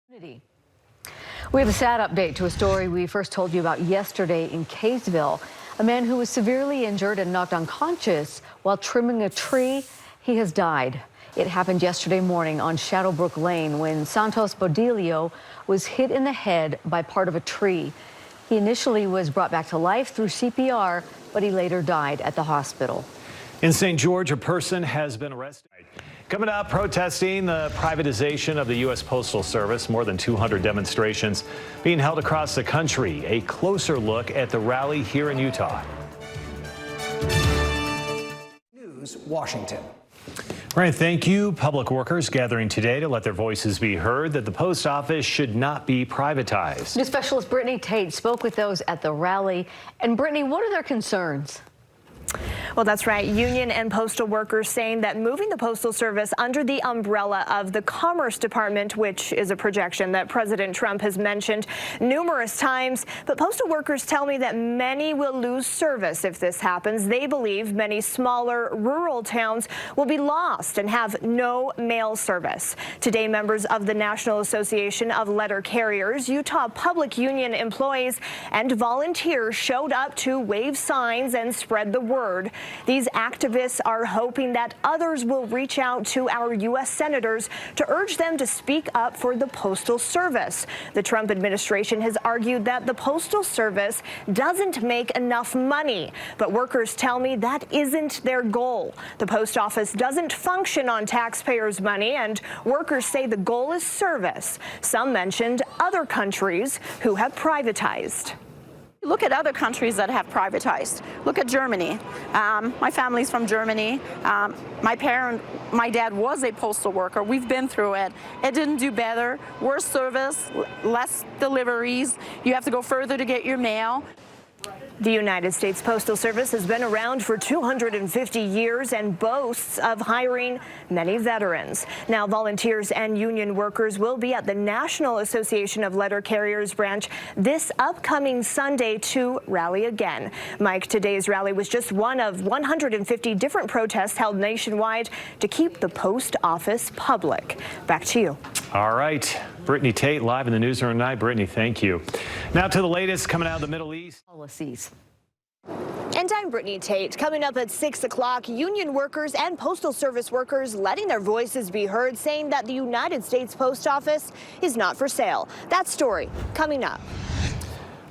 We have a sad update to a story we first told you about yesterday in Kaysville. A man who was severely injured and knocked unconscious while trimming a tree, he has died. It happened yesterday morning on Shadowbrook Lane when Santos Bodilio was hit in the head by part of a tree. He initially was brought back to life through CPR, but he later died at the hospital. In St. George, a person has been arrested. Coming up, protesting the privatization of the U.S. Postal Service. More than 200 demonstrations being held across the country. A closer look at the rally here in Utah. News, Washington. Right, thank you. Public workers gathering today to let their voices be heard that the post office should not be privatized. News specialist Brittany Tate spoke with those at the rally. And Brittany, what are their concerns? Well, that's right. Union and postal workers saying that moving the Postal Service under the umbrella of the Commerce Department, which is a projection that President Trump has mentioned numerous times. But postal workers tell me that many will lose service if this happens. They believe many smaller rural towns will be lost and have no mail service. Today, members of the National Association of Letter Carriers, Utah Public Union employees, and volunteers showed up to wave signs and spread the word. These activists are hoping that others will reach out to our U.S. senators to urge them to speak up for the Postal Service. The Trump administration has argued that the Postal Service doesn't make enough money, but workers tell me that isn't their goal. The post office doesn't function on taxpayers' money, and workers say the goal is service. Some mentioned other countries who have privatized. Look at other countries that have privatized. Look at Germany. My family's from Germany. My dad was a postal worker. We've been through it. It didn't do better. Worse service, less deliveries. You have to go further to get your mail. The United States Postal Service has been around for 250 years and boasts of hiring many veterans. Now, volunteers and union workers will be at the National Association of Letter Carriers branch this upcoming Sunday to rally again. Mike, today's rally was just one of 150 different protests held nationwide to keep the post office public. Back to you. All right. Brittany Tate live in the newsroom tonight. Brittany, thank you. Now to the latest coming out of the Middle East. Policies. And I'm Brittany Tate. Coming up at 6 o'clock, union workers and Postal Service workers letting their voices be heard, saying that the United States Post Office is not for sale. That story coming up.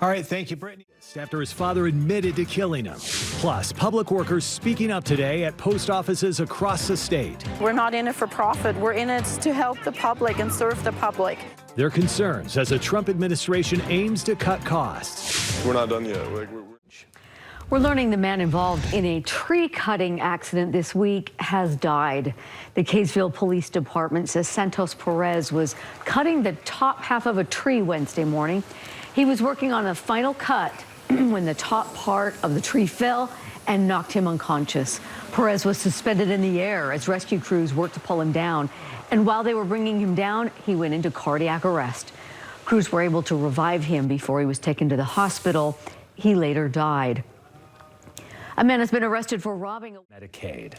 All right, thank you, Brittany. After his father admitted to killing him. Plus, public workers speaking up today at post offices across the state. We're not in it for profit. We're in it to help the public and serve the public. Their concerns as the Trump administration aims to cut costs. We're not done yet. We're learning the man involved in a tree cutting accident this week has died. The Kaysville Police Department says Santos Perez was cutting the top half of a tree Wednesday morning. He was working on a final cut when the top part of the tree fell and knocked him unconscious. Perez was suspended in the air as rescue crews worked to pull him down. And while they were bringing him down, he went into cardiac arrest. Crews were able to revive him before he was taken to the hospital. He later died. A man has been arrested for robbing Medicaid.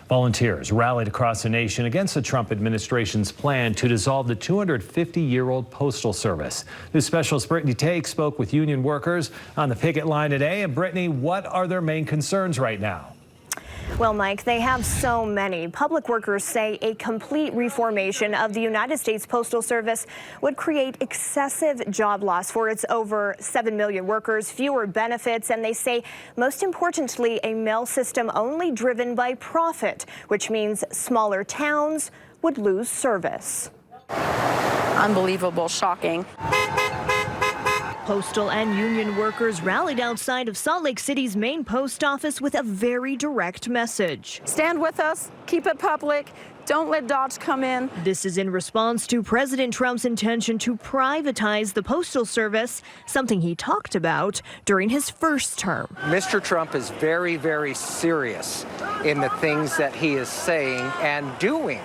Volunteers rallied across the nation against the Trump administration's plan to dissolve the 250-year-old Postal Service. News specialist Brittany Tate spoke with union workers on the picket line today. And Brittany, what are their main concerns right now? Well, Mike, they have so many. Public workers say a complete reformation of the United States Postal Service would create excessive job loss for its over 7 million workers, fewer benefits, and they say, most importantly, a mail system only driven by profit, which means smaller towns would lose service. Unbelievable, shocking. Postal and union workers rallied outside of Salt Lake City's main post office with a very direct message. Stand with us, keep it public, don't let Dodge come in. This is in response to President Trump's intention to privatize the Postal Service, something he talked about during his first term. Mr. Trump is very, very serious in the things that he is saying and doing.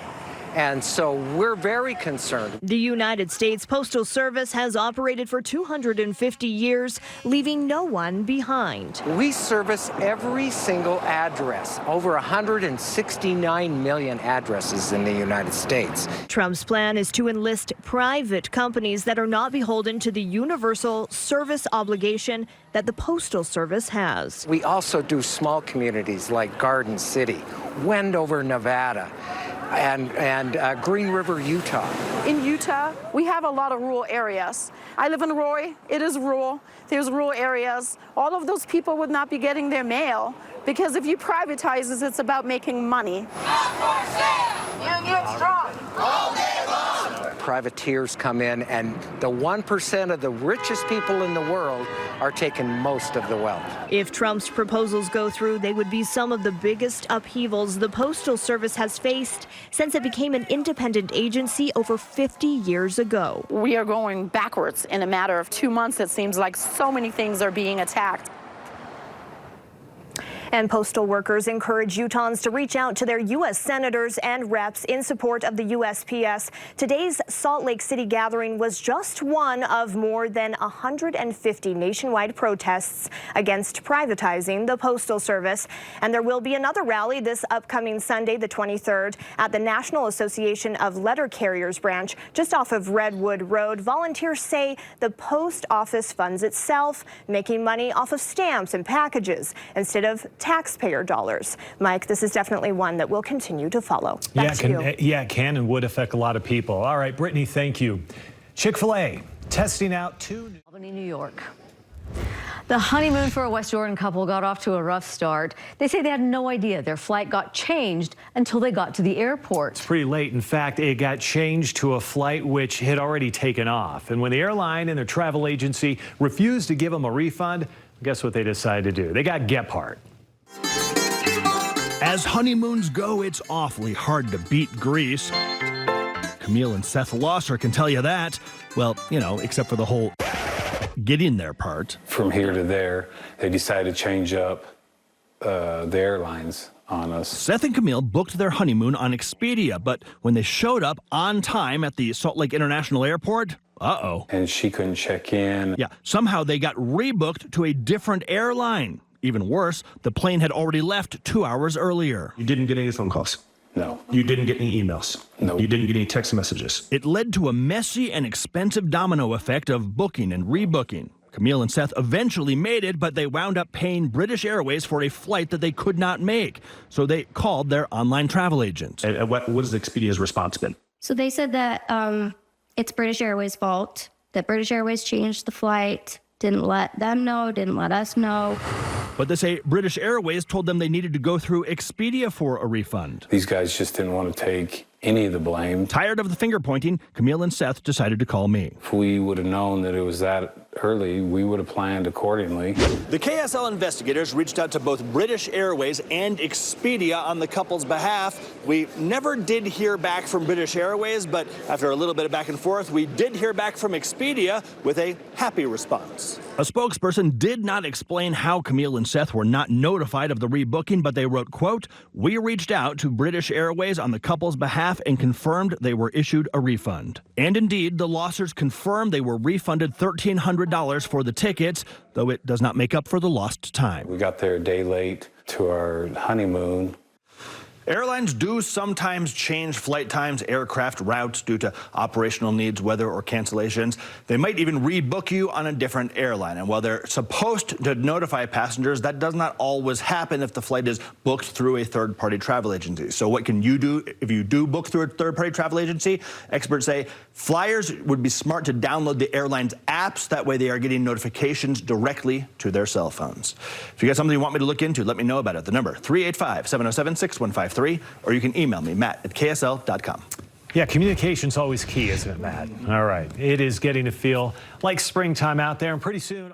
And so we're very concerned. The United States Postal Service has operated for 250 years, leaving no one behind. We service every single address, over 169 million addresses in the United States. Trump's plan is to enlist private companies that are not beholden to the universal service obligation that the Postal Service has. We also do small communities like Garden City, Wendover, Nevada, and Green River, Utah. In Utah, we have a lot of rural areas. I live in Roy. It is rural. There's rural areas. All of those people would not be getting their mail because if you privatize this, it's about making money. Union strong. All day long. Privateers come in, and the 1% of the richest people in the world are taking most of the wealth. If Trump's proposals go through, they would be some of the biggest upheavals the Postal Service has faced since it became an independent agency over 50 years ago. We are going backwards in a matter of 2 months. It seems like so many things are being attacked. And postal workers encourage Utahns to reach out to their U.S. senators and reps in support of the USPS. Today's Salt Lake City gathering was just one of more than 150 nationwide protests against privatizing the Postal Service. And there will be another rally this upcoming Sunday, the 23rd, at the National Association of Letter Carriers branch just off of Redwood Road. Volunteers say the post office funds itself, making money off of stamps and packages instead of taxpayer dollars. Mike, this is definitely one that will continue to follow. Back to you. Yeah, it can and would affect a lot of people. All right, Brittany, thank you. Chick-fil-A testing out two... Albany, New York. The honeymoon for a West Jordan couple got off to a rough start. They say they had no idea their flight got changed until they got to the airport. It's pretty late. In fact, it got changed to a flight which had already taken off. And when the airline and their travel agency refused to give them a refund, guess what they decided to do? They got Gephardt. As honeymoons go, it's awfully hard to beat Greece. Camille and Seth Losser can tell you that. Well, you know, except for the whole getting there part. From here to there, they decided to change up the airlines on us. Seth and Camille booked their honeymoon on Expedia, but when they showed up on time at the Salt Lake International Airport, uh-oh. And she couldn't check in. Yeah, somehow they got rebooked to a different airline. Even worse, the plane had already left 2 hours earlier. You didn't get any phone calls? No. You didn't get any emails? No. You didn't get any text messages? It led to a messy and expensive domino effect of booking and rebooking. Camille and Seth eventually made it, but they wound up paying British Airways for a flight that they could not make. So they called their online travel agent. And what is Expedia's response been? So they said that it's British Airways' fault, that British Airways changed the flight, didn't let them know, didn't let us know. But they say British Airways told them they needed to go through Expedia for a refund. These guys just didn't want to take any of the blame. Tired of the finger pointing, Camille and Seth decided to call me. If we would have known that it was that early, we would have planned accordingly. The KSL investigators reached out to both British Airways and Expedia on the couple's behalf. We never did hear back from British Airways, but after a little bit of back and forth, we did hear back from Expedia with a happy response. A spokesperson did not explain how Camille and Seth were not notified of the rebooking, but they wrote, quote, "We reached out to British Airways on the couple's behalf and confirmed they were issued a refund." And indeed, the Lossers confirmed they were refunded $1,300 for the tickets, though it does not make up for the lost time. We got there a day late to our honeymoon. Airlines do sometimes change flight times, aircraft routes due to operational needs, weather, or cancellations. They might even rebook you on a different airline. And while they're supposed to notify passengers, that does not always happen if the flight is booked through a third-party travel agency. So what can you do if you do book through a third-party travel agency? Experts say flyers would be smart to download the airline's apps. That way they are getting notifications directly to their cell phones. If you got something you want me to look into, let me know about it. The number, 385-707-6153. Or you can email me, matt@ksl.com. Yeah, communication's always key, isn't it, Matt? All right. It is getting to feel like springtime out there, and pretty soon...